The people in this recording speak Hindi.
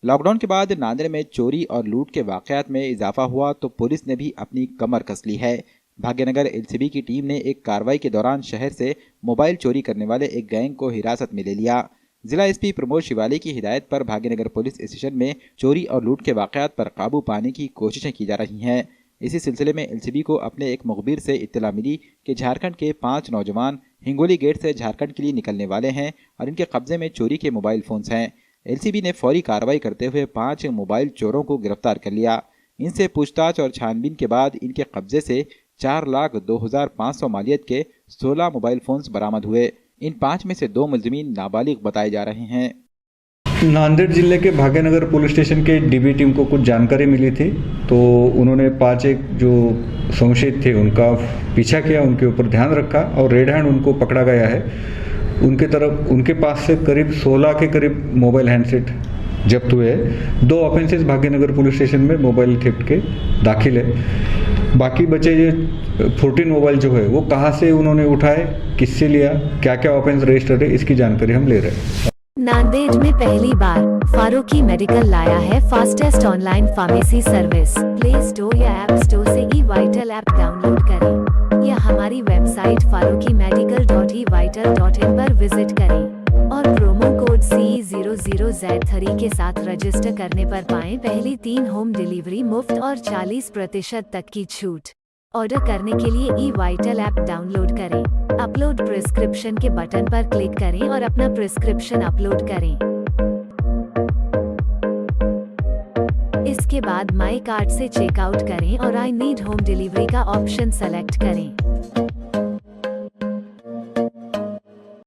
लॉकडाउन के बाद नांदेड़ में चोरी और लूट के वाकयात में इजाफा हुआ तो पुलिस ने भी अपनी कमर कस ली है। भाग्यनगर एलसीबी की टीम ने एक कार्रवाई के दौरान शहर से मोबाइल चोरी करने वाले एक गैंग को हिरासत में ले लिया। जिला एसपी प्रमोद शिवाली की हिदायत पर भाग्यनगर पुलिस स्टेशन में चोरी और लूट के वाकयात पर काबू पाने की कोशिशें की जा रही हैं। इसी सिलसिले में एलसीबी को अपने एक मुखबिर से इत्तला मिली कि झारखंड के 5 नौजवान हिंगोली गेट से झारखंड के लिए निकलने वाले हैं और इनके कब्जे में चोरी के मोबाइल फोन्स हैं। एलसीबी ने फौरी कार्रवाई करते हुए 5 मोबाइल चोरों को गिरफ्तार कर लिया। इनसे पूछताछ और छानबीन के बाद इनके कब्जे से 4,02,500 मालियत के 16 मोबाइल फोन्स बरामद हुए। इन 5 में से 2 मुलजिमीन नाबालिग बताए जा रहे हैं। नांदेड़ जिले के भाग्यनगर पुलिस स्टेशन के डीबी टीम को कुछ जानकारी मिली थी, तो उन्होंने 5 एक जो संशयित थे उनका पीछा किया, उनके ऊपर ध्यान रखा और रेड हैंड उनको पकड़ा गया है। उनके पास से करीब 16 के करीब मोबाइल हैंडसेट जब्त हुए हैं। 2 ऑफेंसेस भाग्यनगर पुलिस स्टेशन में मोबाइल थेफ्ट के दाखिल है। बाकी बचे ये 14 मोबाइल जो है वो कहाँ से उन्होंने उठाए, किससे लिया, क्या क्या ऑफेंस रजिस्टर है, इसकी जानकारी हम ले रहे हैं। नांदेड़ में पहली बार फारूकी मेडिकल लाया है fastest online pharmacy service. Play store या ऐप स्टोर से eVital ऐप डाउनलोड करें या हमारी वेबसाइट farukiMedical.eVital.in पर विजिट करें और प्रोमो कोड CE00Z3 के साथ रजिस्टर करने पर पाएं पहली 3 होम डिलीवरी मुफ्त और 40% तक की छूट। ऑर्डर करने के लिए eVital ऐप डाउनलोड करें, अपलोड प्रिस्क्रिप्शन के बटन पर क्लिक करें और अपना प्रिस्क्रिप्शन अपलोड करें। इसके बाद माई कार्ट से चेकआउट करें और आई नीड होम डिलीवरी का ऑप्शन सेलेक्ट करें।